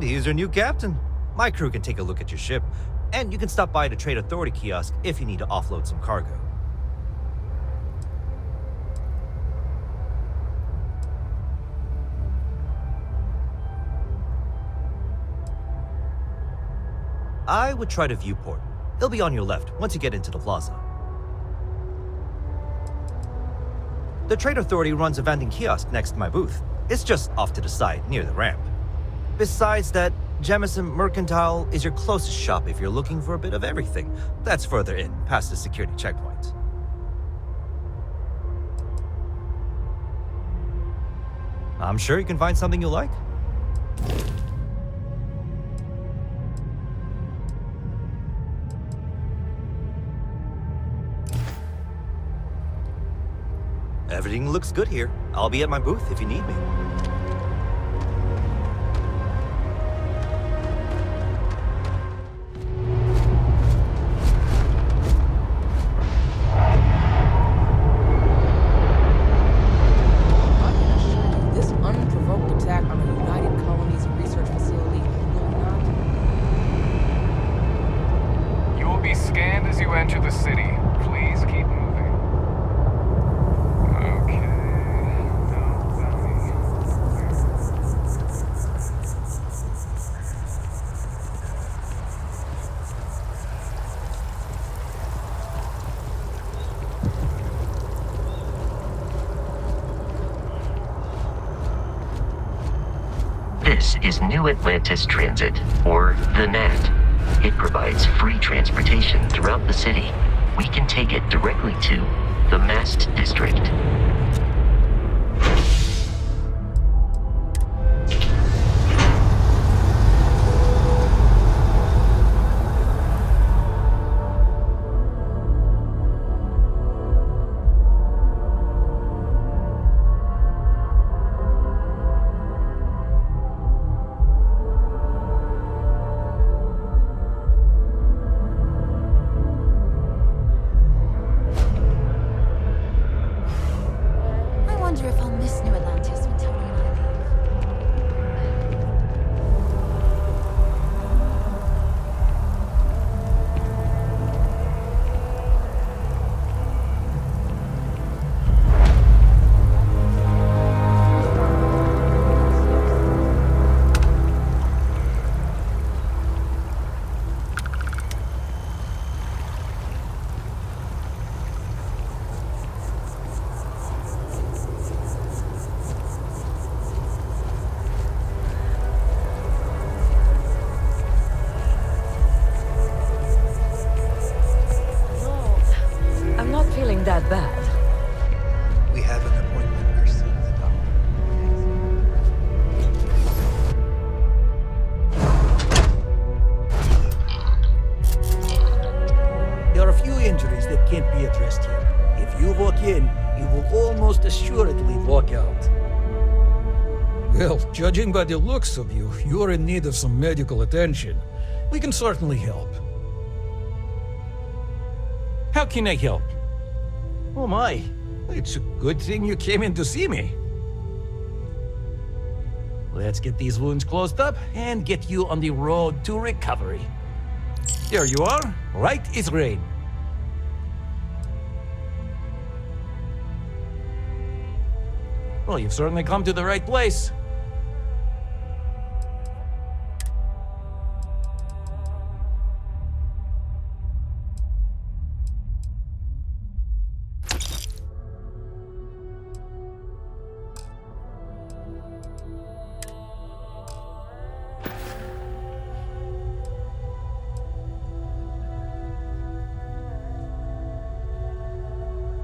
he's your new captain. My crew can take a look at your ship, and you can stop by the Trade Authority kiosk if you need to offload some cargo. I would try the viewport. It'll be on your left once you get into the plaza. The Trade Authority runs a vending kiosk next to my booth. It's just off to the side, near the ramp. Besides that, Jemison Mercantile is your closest shop if you're looking for a bit of everything. That's further in, past the security checkpoint. I'm sure you can find something you like. Everything looks good here. I'll be at my booth if you need me. This unprovoked attack on the United Colonies research facility will not... You will be scanned as you enter the city. Please keep moving. This is New Atlantis Transit, or the NAT. It provides free transportation throughout the city. We can take it directly to the Mast District. That bad. We have an appointment, Mercy. There are a few injuries that can't be addressed here. If you walk in, you will almost assuredly walk out. Well, judging by the looks of you, you're in need of some medical attention. We can certainly help. How can I help? Oh my, it's a good thing you came in to see me. Let's get these wounds closed up and get you on the road to recovery. There you are, right as rain. Well, you've certainly come to the right place.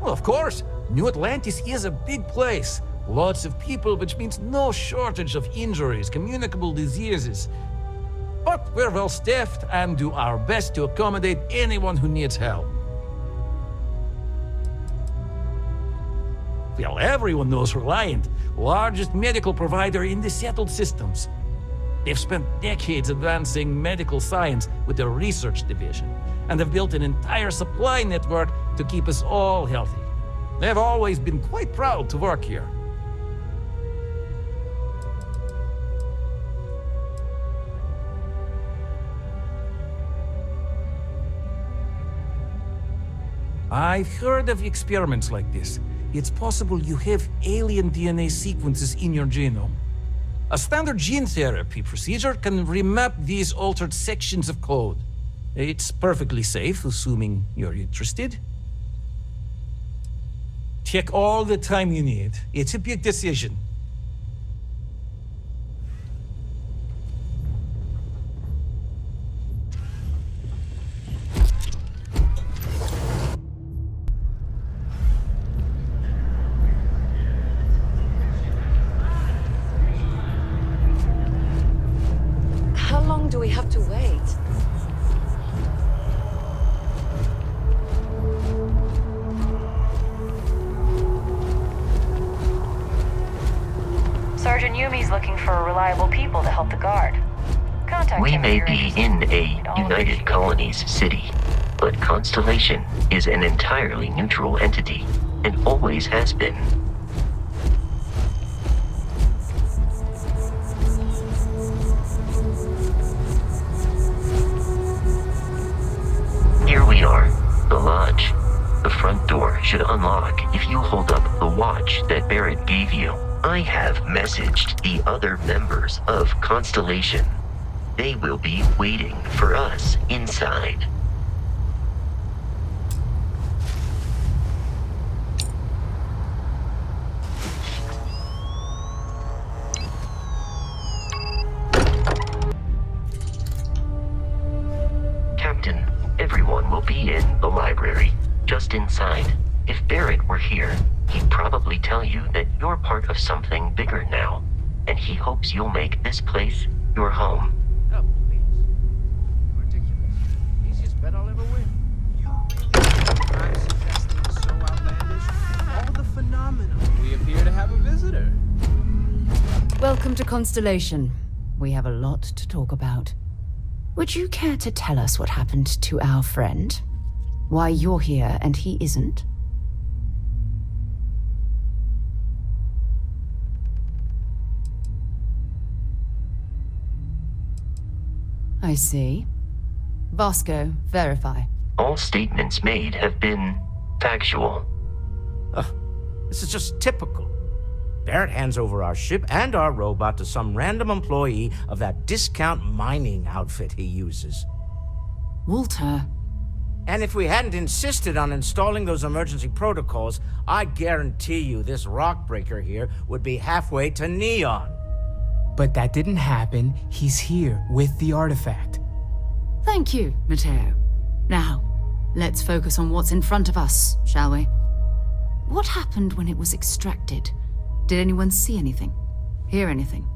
Well, of course, New Atlantis is a big place. Lots of people, which means no shortage of injuries, communicable diseases. But we're well staffed and do our best to accommodate anyone who needs help. Well, everyone knows Reliant, largest medical provider in the settled systems. They've spent decades advancing medical science with their research division, and have built an entire supply network to keep us all healthy. They've always been quite proud to work here. I've heard of experiments like this. It's possible you have alien DNA sequences in your genome. A standard gene therapy procedure can remap these altered sections of code. It's perfectly safe, assuming you're interested. Take all the time you need. It's a big decision. How long do we have to wait? Sergeant Yumi's looking for reliable people to help the guard. Contact We him if may you're be interested. in a We'd all United appreciate it. Colonies city, but Constellation is an entirely neutral entity, and always has been. Here we are, the lodge. The front door should unlock if you hold up the watch that Barrett gave you. I have messaged the other members of Constellation. They will be waiting for us inside. Captain, everyone will be in the library, just inside. If Barrett were here, he'd probably tell you that you're part of something bigger now, and he hopes you'll make this place your home. Oh, please. Ridiculous. Easiest bet I'll ever win. You I'm suggesting is so outlandish. All the phenomena. We appear to have a visitor. Welcome to Constellation. We have a lot to talk about. Would you care to tell us what happened to our friend? Why you're here and he isn't? I see. Vasco, verify. All statements made have been factual. This is just typical. Barrett hands over our ship and our robot to some random employee of that discount mining outfit he uses. Walter. And if we hadn't insisted on installing those emergency protocols, I guarantee you this rock breaker here would be halfway to Neon. But that didn't happen. He's here with the artifact. Thank you, Matteo. Now, let's focus on what's in front of us, shall we? What happened when it was extracted? Did anyone see anything? Hear anything?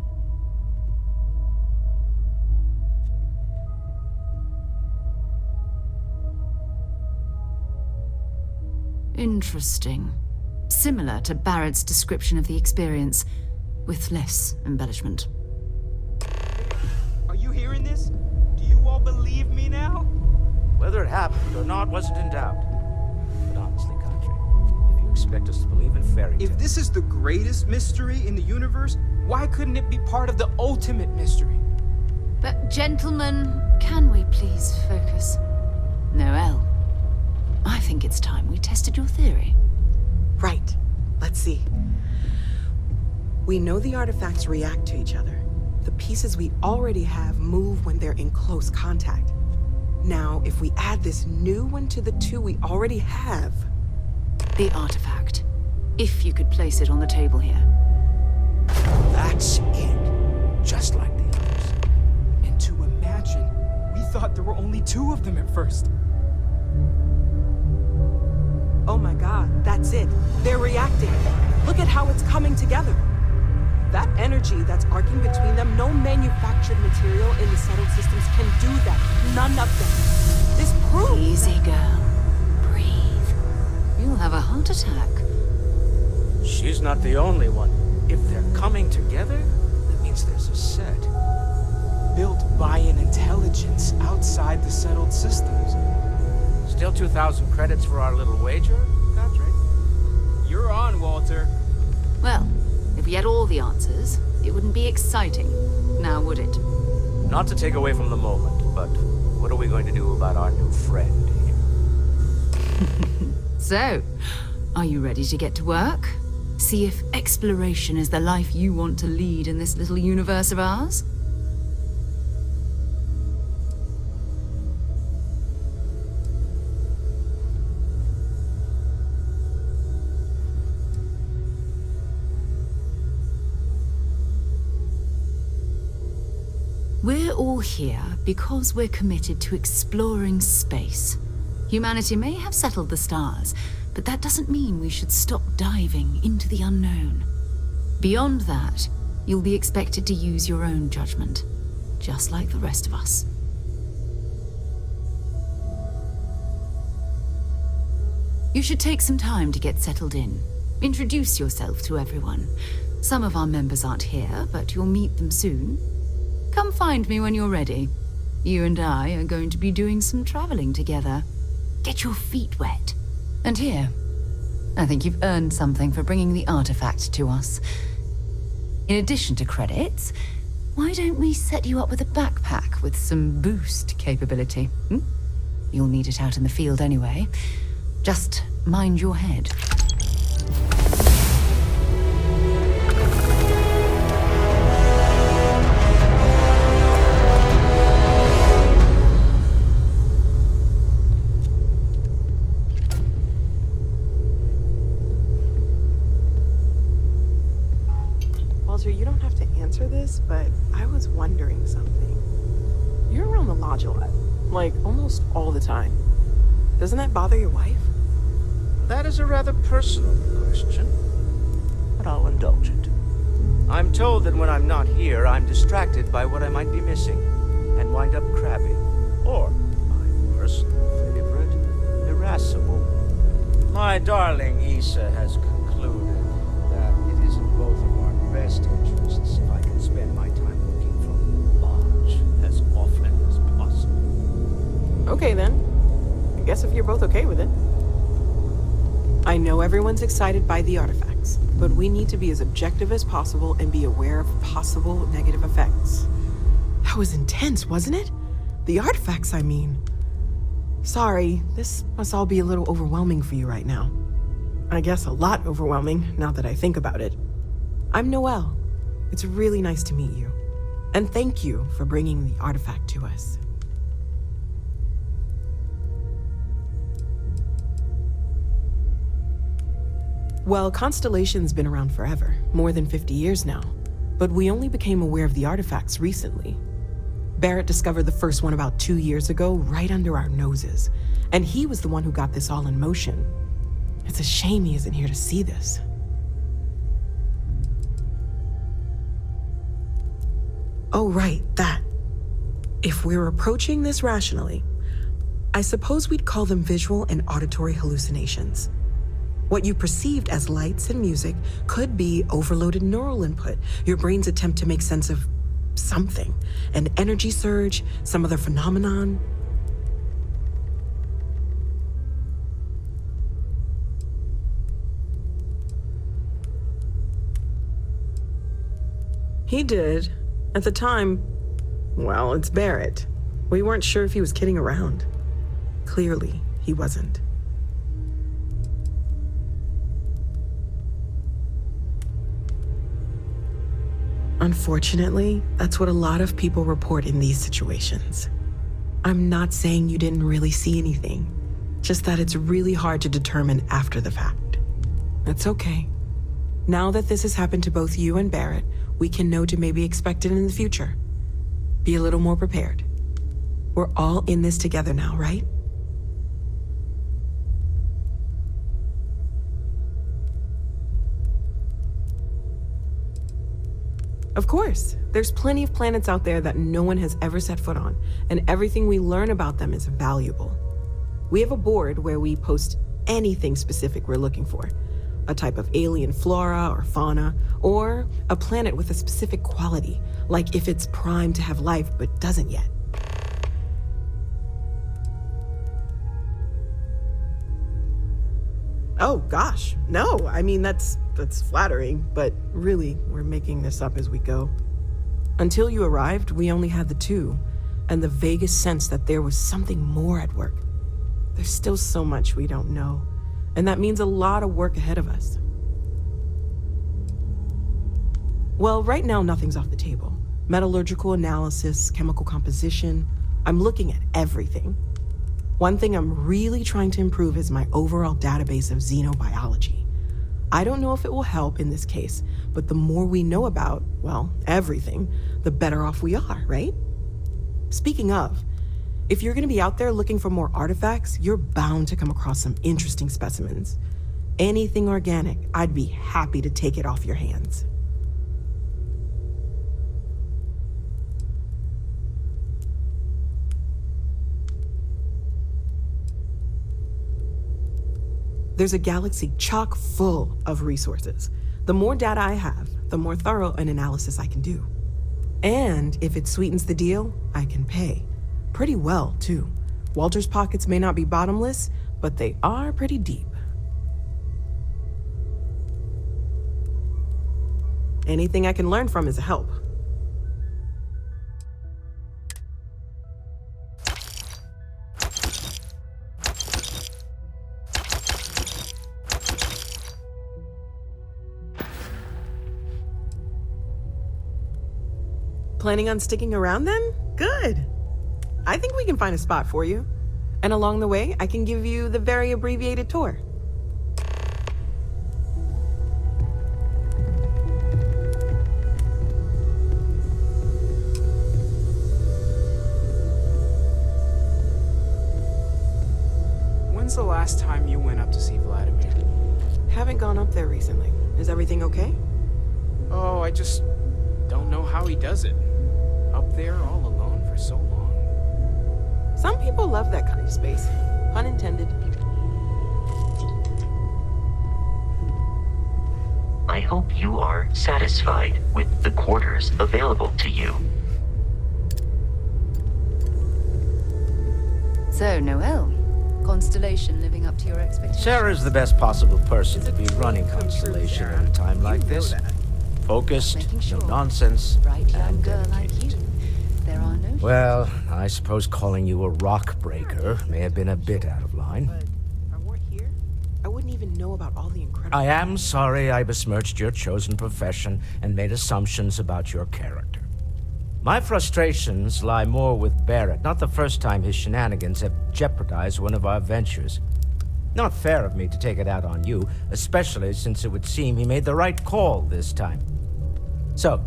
Interesting. Similar to Barrett's description of the experience, with less embellishment. Are you hearing this? Do you all believe me now? Whether it happened or not wasn't in doubt. But honestly, Country, if you expect us to believe in fairy tales... If this is the greatest mystery in the universe, why couldn't it be part of the ultimate mystery? But gentlemen, can we please focus? Noel, I think it's time we tested your theory. Right. Let's see. We know the artifacts react to each other. The pieces we already have move when they're in close contact. Now, if we add this new one to the two we already have... The artifact. If you could place it on the table here. That's it. Just like the others. And to imagine, we thought there were only two of them at first. Oh my god, that's it. They're reacting. Look at how it's coming together. That energy that's arcing between them, no manufactured material in the settled systems can do that. None of them. This proves... Easy, girl. Breathe. You'll have a heart attack. She's not the only one. If they're coming together, that means there's a set. Built by an intelligence outside the settled systems. Still 2,000 credits for our little wager, Patrick? You're on, Walter. Well, if we had all the answers, it wouldn't be exciting, now would it? Not to take away from the moment, but what are we going to do about our new friend here? So, are you ready to get to work? See if exploration is the life you want to lead in this little universe of ours? We're all here because we're committed to exploring space. Humanity may have settled the stars, but that doesn't mean we should stop diving into the unknown. Beyond that, you'll be expected to use your own judgment, just like the rest of us. You should take some time to get settled in. Introduce yourself to everyone. Some of our members aren't here, but you'll meet them soon. Come find me when you're ready. You and I are going to be doing some traveling together. Get your feet wet. And here, I think you've earned something for bringing the artifact to us. In addition to credits, why don't we set you up with a backpack with some boost capability? You'll need it out in the field anyway. Just mind your head. You don't have to answer this, but I was wondering something. You're around the lodge a lot, like almost all the time. Doesn't that bother your wife? That is a rather personal question, but I'll indulge it. I'm told that when I'm not here, I'm distracted by what I might be missing, and wind up crabby, or my personal favorite, irascible. My darling Issa has concluded that it is in both of our best interests if I can spend my time working from the lodge as often as possible. Okay then. I guess if you're both okay with it. I know everyone's excited by the artifacts, but we need to be as objective as possible and be aware of possible negative effects. That was intense, wasn't it? The artifacts, I mean. Sorry, this must all be a little overwhelming for you right now. I guess a lot overwhelming, now that I think about it. I'm Noelle. It's really nice to meet you. And thank you for bringing the artifact to us. Well, Constellation's been around forever, more than 50 years now. But we only became aware of the artifacts recently. Barrett discovered the first one about 2 years ago, right under our noses. And he was the one who got this all in motion. It's a shame he isn't here to see this. Oh, right, that. If we're approaching this rationally, I suppose we'd call them visual and auditory hallucinations. What you perceived as lights and music could be overloaded neural input, your brain's attempt to make sense of something, an energy surge, some other phenomenon. He did. At the time, well, it's Barrett. We weren't sure if he was kidding around. Clearly, he wasn't. Unfortunately, that's what a lot of people report in these situations. I'm not saying you didn't really see anything, just that it's really hard to determine after the fact. That's okay. Now that this has happened to both you and Barrett, we can know to maybe expect it in the future. Be a little more prepared. We're all in this together now, right? Of course, there's plenty of planets out there that no one has ever set foot on, and everything we learn about them is valuable. We have a board where we post anything specific we're looking for. A type of alien flora or fauna, or a planet with a specific quality, like if it's primed to have life but doesn't yet. Oh gosh, no, I mean that's flattering, but really, we're making this up as we go. Until you arrived, we only had the two, and the vaguest sense that there was something more at work. There's still so much we don't know. And that means a lot of work ahead of us. Well, right now, nothing's off the table. Metallurgical analysis, chemical composition. I'm looking at everything. One thing I'm really trying to improve is my overall database of xenobiology. I don't know if it will help in this case, but the more we know about, well, everything, the better off we are, right? Speaking of, if you're gonna be out there looking for more artifacts, you're bound to come across some interesting specimens. Anything organic, I'd be happy to take it off your hands. There's a galaxy chock full of resources. The more data I have, the more thorough an analysis I can do. And if it sweetens the deal, I can pay. Pretty well, too. Walter's pockets may not be bottomless, but they are pretty deep. Anything I can learn from is a help. Planning on sticking around then? Good. I think we can find a spot for you. And along the way, I can give you the very abbreviated tour. When's the last time you went up to see Vladimir? Haven't gone up there recently. Is everything okay? Oh, I just don't know how he does it. Up there all alone for so long. Some people love that kind of space. Pun intended. I hope you are satisfied with the quarters available to you. So, Noel, Constellation living up to your expectations? Sarah's the best possible person to be running Constellation at a time like this. Focused, no nonsense, Bright young and girl like you. dedicated. There are no... Well, I suppose calling you a rock breaker may have been a bit out of line. But if I weren't here, I wouldn't even know about all the incredible... I am sorry I besmirched your chosen profession and made assumptions about your character. My frustrations lie more with Barrett, not the first time his shenanigans have jeopardized one of our ventures. Not fair of me to take it out on you, especially since it would seem he made the right call this time. So,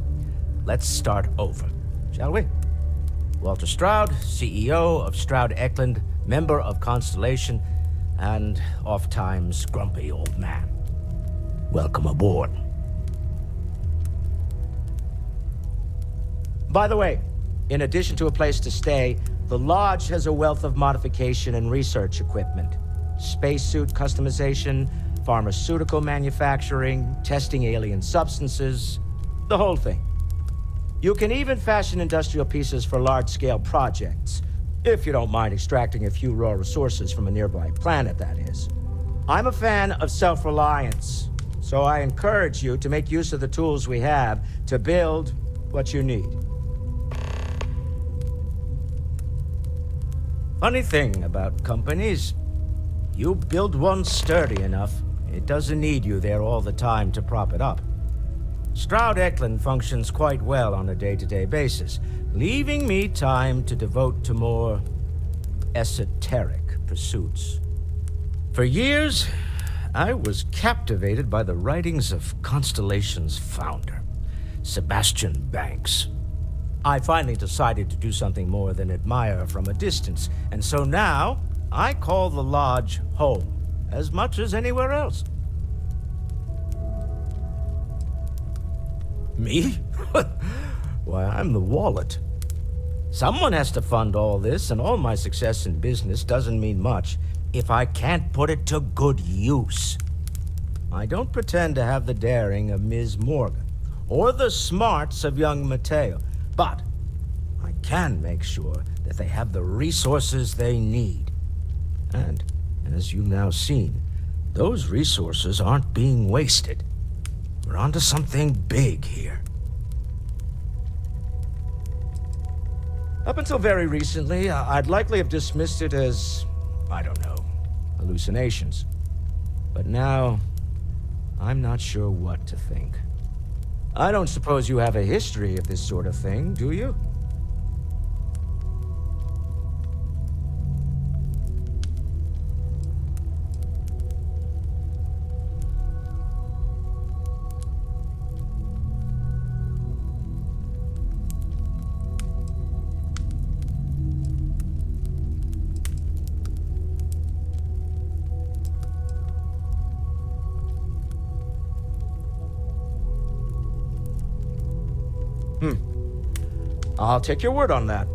let's start over, shall we? Walter Stroud, CEO of Stroud Eklund, member of Constellation, and oft-times grumpy old man. Welcome aboard. By the way, in addition to a place to stay, the Lodge has a wealth of modification and research equipment. Spacesuit customization, pharmaceutical manufacturing, testing alien substances, the whole thing. You can even fashion industrial pieces for large-scale projects, if you don't mind extracting a few raw resources from a nearby planet, that is. I'm a fan of self-reliance, so I encourage you to make use of the tools we have to build what you need. Funny thing about companies, you build one sturdy enough, it doesn't need you there all the time to prop it up. Stroud Eklund functions quite well on a day-to-day basis, leaving me time to devote to more esoteric pursuits. For years, I was captivated by the writings of Constellation's founder, Sebastian Banks. I finally decided to do something more than admire from a distance, and so now I call the Lodge home as much as anywhere else. Me? Why, I'm the wallet. Someone has to fund all this, and all my success in business doesn't mean much if I can't put it to good use. I don't pretend to have the daring of Ms. Morgan, or the smarts of young Mateo, but I can make sure that they have the resources they need. And, as you've now seen, those resources aren't being wasted. We're onto something big here. Up until very recently, I'd likely have dismissed it as, I don't know, hallucinations. But now, I'm not sure what to think. I don't suppose you have a history of this sort of thing, do you? I'll take your word on that.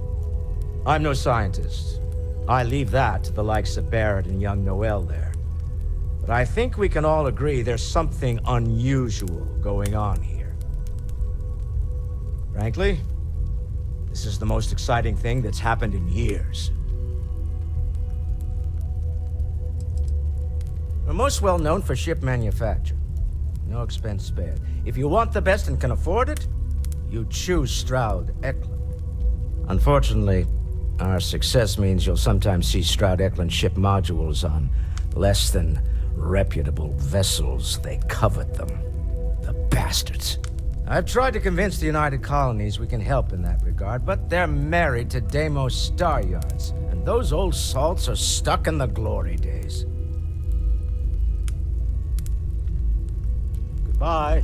I'm no scientist. I leave that to the likes of Barrett and young Noel there. But I think we can all agree there's something unusual going on here. Frankly, this is the most exciting thing that's happened in years. We're most well known for ship manufacture. No expense spared. If you want the best and can afford it, you choose Stroud-Eklund. Unfortunately, our success means you'll sometimes see Stroud-Eklund ship modules on less than reputable vessels. They covet them. The bastards. I've tried to convince the United Colonies we can help in that regard, but they're married to Deimos Star Yards, and those old salts are stuck in the glory days. Goodbye.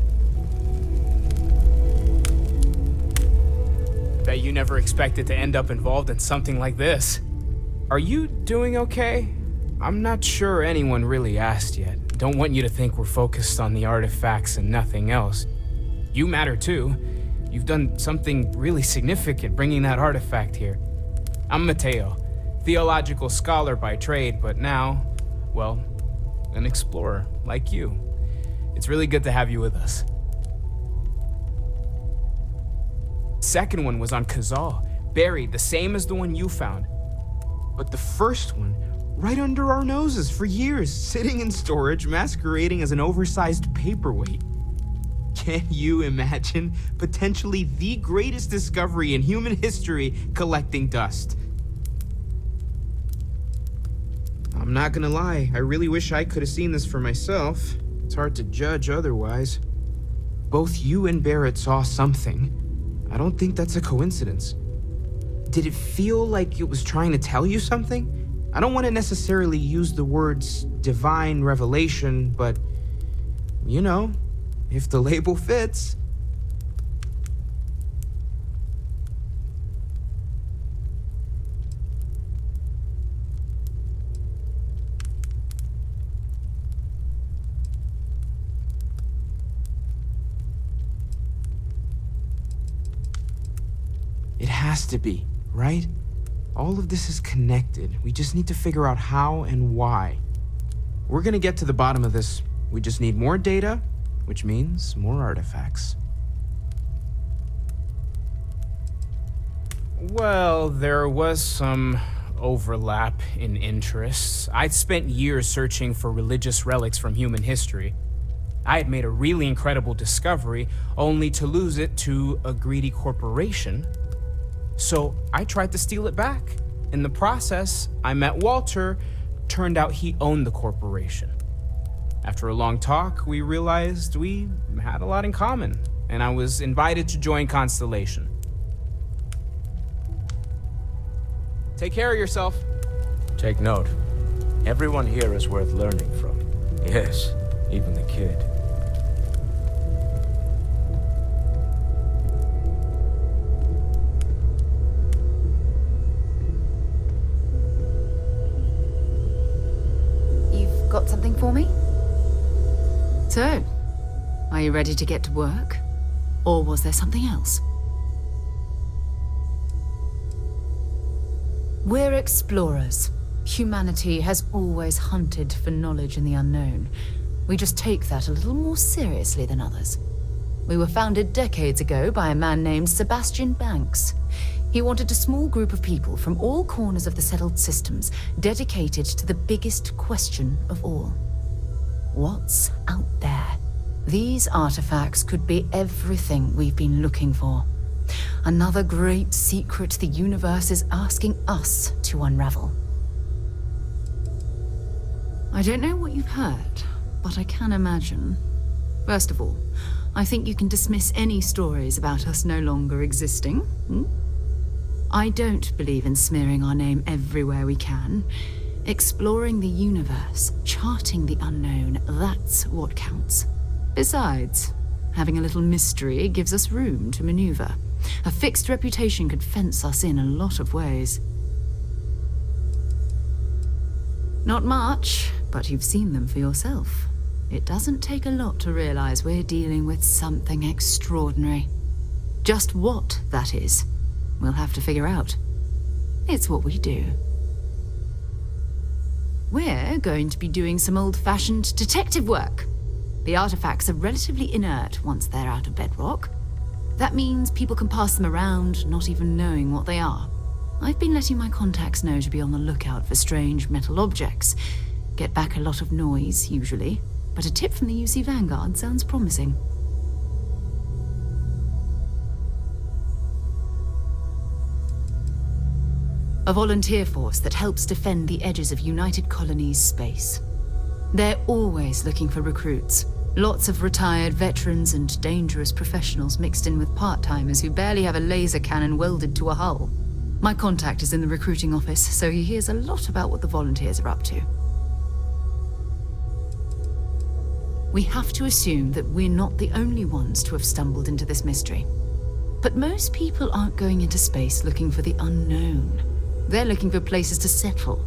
Bet you never expected to end up involved in something like this. Are you doing okay? I'm not sure anyone really asked yet. Don't want you to think we're focused on the artifacts and nothing else. You matter too. You've done something really significant bringing that artifact here. I'm Matteo, theological scholar by trade, but now, well, an explorer like you. It's really good to have you with us. Second one was on Kazal, buried, the same as the one you found. But the first one, right under our noses for years, sitting in storage, masquerading as an oversized paperweight. Can you imagine potentially the greatest discovery in human history collecting dust? I'm not gonna lie, I really wish I could have seen this for myself. It's hard to judge otherwise. Both you and Barrett saw something. I don't think that's a coincidence. Did it feel like it was trying to tell you something? I don't want to necessarily use the words divine revelation, but, you know, if the label fits. It has to be, right? All of this is connected. We just need to figure out how and why. We're gonna get to the bottom of this. We just need more data, which means more artifacts. Well, there was some overlap in interests. I'd spent years searching for religious relics from human history. I had made a really incredible discovery, only to lose it to a greedy corporation. So I tried to steal it back. In the process, I met Walter. Turned out he owned the corporation. After a long talk, we realized we had a lot in common, and I was invited to join Constellation. Take care of yourself. Take note. Everyone here is worth learning from. Yes, even the kid. Got something for me? So, are you ready to get to work? Or was there something else? We're explorers. Humanity has always hunted for knowledge in the unknown. We just take that a little more seriously than others. We were founded decades ago by a man named Sebastian Banks. He wanted a small group of people from all corners of the settled systems dedicated to the biggest question of all. What's out there? These artifacts could be everything we've been looking for. Another great secret the universe is asking us to unravel. I don't know what you've heard, but I can imagine. First of all, I think you can dismiss any stories about us no longer existing. I don't believe in smearing our name everywhere we can. Exploring the universe, charting the unknown, that's what counts. Besides, having a little mystery gives us room to maneuver. A fixed reputation could fence us in a lot of ways. Not much, but you've seen them for yourself. It doesn't take a lot to realize we're dealing with something extraordinary. Just what that is, we'll have to figure out. It's what we do. We're going to be doing some old-fashioned detective work. The artifacts are relatively inert once they're out of bedrock. That means people can pass them around, not even knowing what they are. I've been letting my contacts know to be on the lookout for strange metal objects. Get back a lot of noise, usually, but a tip from the UC Vanguard sounds promising. A volunteer force that helps defend the edges of United Colonies space. They're always looking for recruits. Lots of retired veterans and dangerous professionals mixed in with part-timers who barely have a laser cannon welded to a hull. My contact is in the recruiting office, so he hears a lot about what the volunteers are up to. We have to assume that we're not the only ones to have stumbled into this mystery. But most people aren't going into space looking for the unknown. They're looking for places to settle,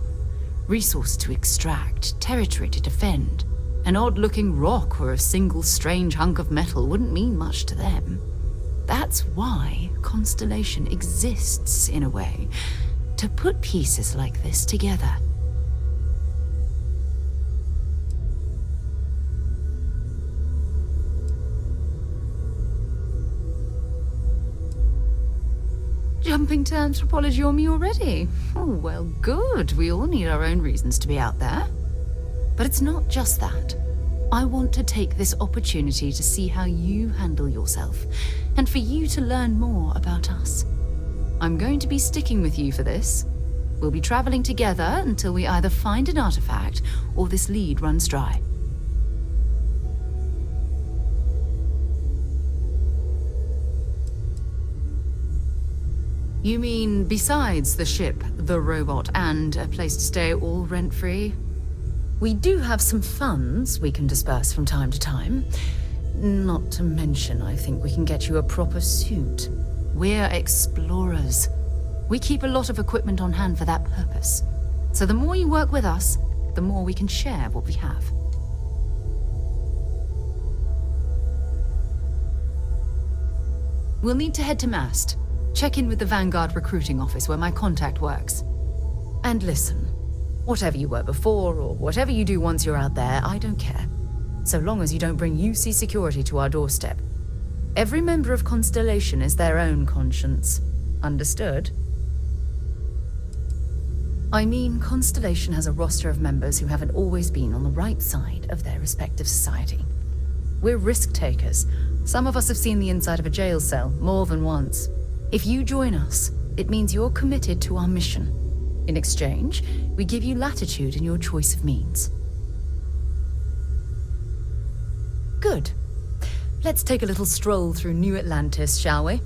resources to extract, territory to defend. An odd-looking rock or a single strange hunk of metal wouldn't mean much to them. That's why Constellation exists, in a way, to put pieces like this together. Jumping to anthropology on me already? Oh, well, good. We all need our own reasons to be out there. But it's not just that. I want to take this opportunity to see how you handle yourself, and for you to learn more about us. I'm going to be sticking with you for this. We'll be traveling together until we either find an artifact or this lead runs dry. You mean besides the ship, the robot, and a place to stay all rent-free? We do have some funds we can disperse from time to time. Not to mention, I think we can get you a proper suit. We're explorers. We keep a lot of equipment on hand for that purpose. So the more you work with us, the more we can share what we have. We'll need to head to Mast. Check in with the Vanguard recruiting office where my contact works. And listen, whatever you were before or whatever you do once you're out there, I don't care. So long as you don't bring UC security to our doorstep. Every member of Constellation is their own conscience. Understood? I mean, Constellation has a roster of members who haven't always been on the right side of their respective society. We're risk takers. Some of us have seen the inside of a jail cell more than once. If you join us, it means you're committed to our mission. In exchange, we give you latitude in your choice of means. Good. Let's take a little stroll through New Atlantis, shall we?